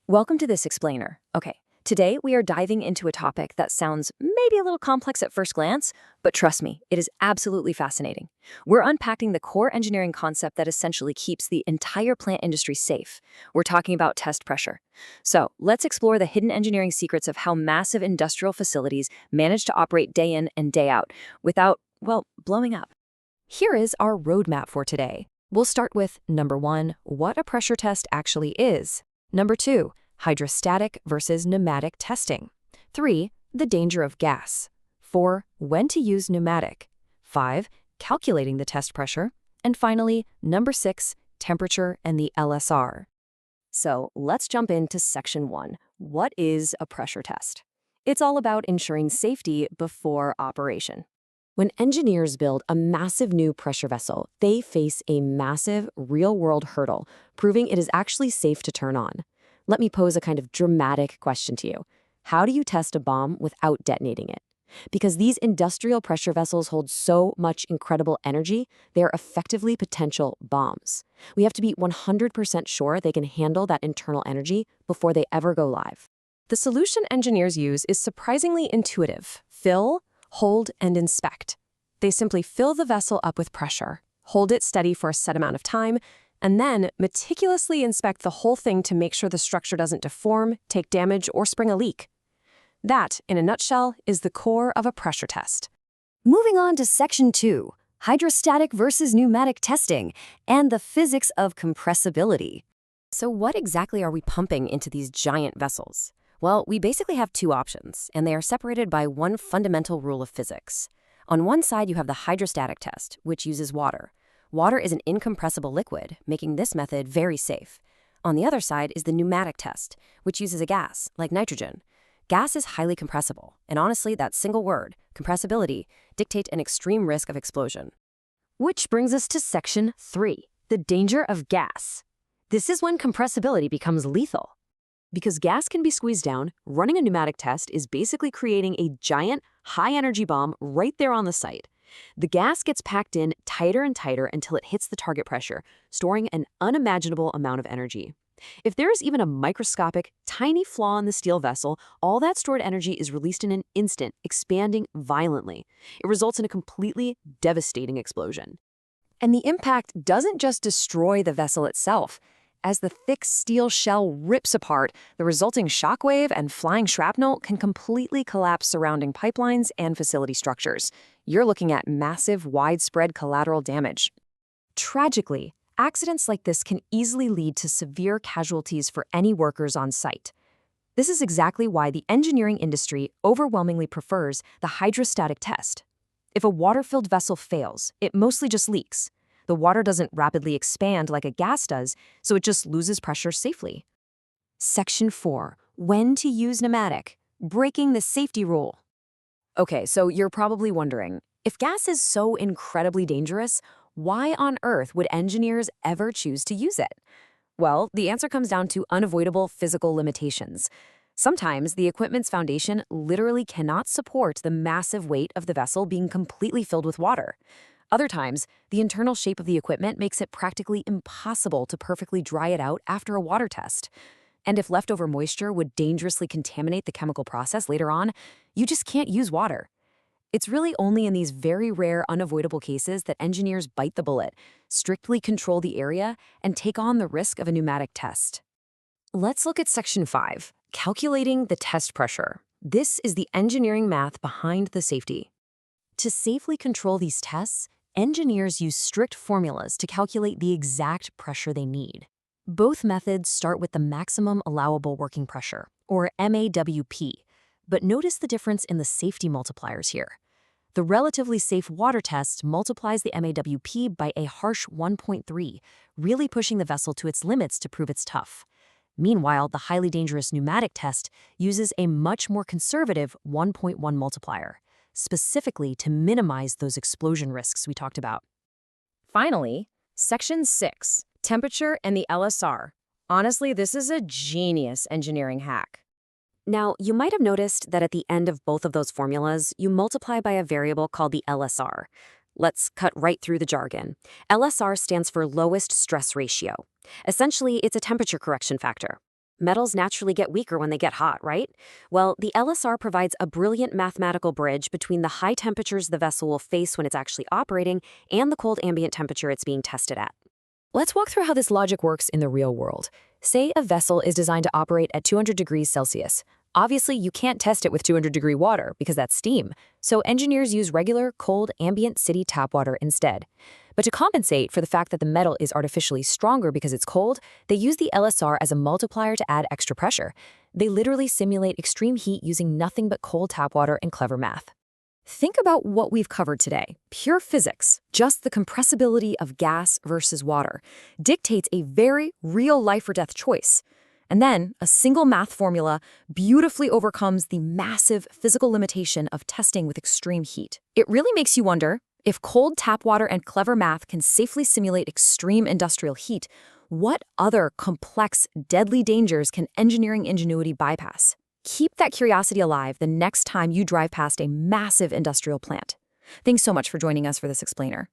Welcome to this explainer. Okay, today we are diving into a topic that sounds maybe a little complex at first glance, but trust me, it is absolutely fascinating. We're unpacking the core engineering concept that essentially keeps the entire plant industry safe. We're talking about test pressure. So let's explore the hidden engineering secrets of how massive industrial facilities manage to operate day in and day out without, well, blowing up. Here is our roadmap for today. We'll start with number 1, what a pressure test actually is. Number 2, hydrostatic versus pneumatic testing. 3, the danger of gas. 4, when to use pneumatic. 5, calculating the test pressure. And finally, number 6, temperature and the LSR. So let's jump into section 1. What is a pressure test? It's all about ensuring safety before operation. When engineers build a massive new pressure vessel, they face a massive real-world hurdle, proving it is actually safe to turn on. Let me pose a kind of dramatic question to you. How do you test a bomb without detonating it? Because these industrial pressure vessels hold so much incredible energy, they are effectively potential bombs. We have to be 100% sure they can handle that internal energy before they ever go live. The solution engineers use is surprisingly intuitive. Fill, hold, and inspect. They simply fill the vessel up with pressure, hold it steady for a set amount of time, and then meticulously inspect the whole thing to make sure the structure doesn't deform, take damage, or spring a leak. That, in a nutshell, is the core of a pressure test. Moving on to section 2, hydrostatic versus pneumatic testing and the physics of compressibility. So what exactly are we pumping into these giant vessels? Well, we basically have two options, and they are separated by one fundamental rule of physics. On one side, you have the hydrostatic test, which uses water. Water is an incompressible liquid, making this method very safe. On the other side is the pneumatic test, which uses a gas, like nitrogen. Gas is highly compressible, and honestly, that single word, compressibility, dictates an extreme risk of explosion. Which brings us to section 3, the danger of gas. This is when compressibility becomes lethal. Because gas can be squeezed down, running a pneumatic test is basically creating a giant, high-energy bomb right there on the site. The gas gets packed in tighter and tighter until it hits the target pressure, storing an unimaginable amount of energy. If there is even a microscopic, tiny flaw in the steel vessel, all that stored energy is released in an instant, expanding violently. It results in a completely devastating explosion. And the impact doesn't just destroy the vessel itself. As the thick steel shell rips apart, the resulting shockwave and flying shrapnel can completely collapse surrounding pipelines and facility structures. You're looking at massive, widespread collateral damage. Tragically, accidents like this can easily lead to severe casualties for any workers on site. This is exactly why the engineering industry overwhelmingly prefers the hydrostatic test. If a water-filled vessel fails, it mostly just leaks. The water doesn't rapidly expand like a gas does, so it just loses pressure safely. Section 4, when to use pneumatic, breaking the safety rule. Okay, so you're probably wondering, if gas is so incredibly dangerous, why on earth would engineers ever choose to use it? Well, the answer comes down to unavoidable physical limitations. Sometimes the equipment's foundation literally cannot support the massive weight of the vessel being completely filled with water. Other times, the internal shape of the equipment makes it practically impossible to perfectly dry it out after a water test. And if leftover moisture would dangerously contaminate the chemical process later on, you just can't use water. It's really only in these very rare, unavoidable cases that engineers bite the bullet, strictly control the area, and take on the risk of a pneumatic test. Let's look at section 5, calculating the test pressure. This is the engineering math behind the safety. To safely control these tests, engineers use strict formulas to calculate the exact pressure they need. Both methods start with the maximum allowable working pressure, or MAWP, but notice the difference in the safety multipliers here. The relatively safe water test multiplies the MAWP by a harsh 1.3, really pushing the vessel to its limits to prove it's tough. Meanwhile, the highly dangerous pneumatic test uses a much more conservative 1.1 multiplier, specifically to minimize those explosion risks we talked about. Finally, section 6, temperature and the LSR. Honestly, this is a genius engineering hack. Now, you might have noticed that at the end of both of those formulas, you multiply by a variable called the LSR. Let's cut right through the jargon. LSR stands for lowest stress ratio. Essentially, it's a temperature correction factor. Metals naturally get weaker when they get hot, right? Well, the LSR provides a brilliant mathematical bridge between the high temperatures the vessel will face when it's actually operating and the cold ambient temperature it's being tested at. Let's walk through how this logic works in the real world. Say a vessel is designed to operate at 200 degrees Celsius. Obviously, you can't test it with 200-degree water because that's steam, so engineers use regular, cold, ambient city tap water instead. But to compensate for the fact that the metal is artificially stronger because it's cold, they use the LSR as a multiplier to add extra pressure. They literally simulate extreme heat using nothing but cold tap water and clever math. Think about what we've covered today. Pure physics, just the compressibility of gas versus water, dictates a very real life-or-death choice. And then, a single math formula beautifully overcomes the massive physical limitation of testing with extreme heat. It really makes you wonder, if cold tap water and clever math can safely simulate extreme industrial heat, what other complex, deadly dangers can engineering ingenuity bypass? Keep that curiosity alive the next time you drive past a massive industrial plant. Thanks so much for joining us for this explainer.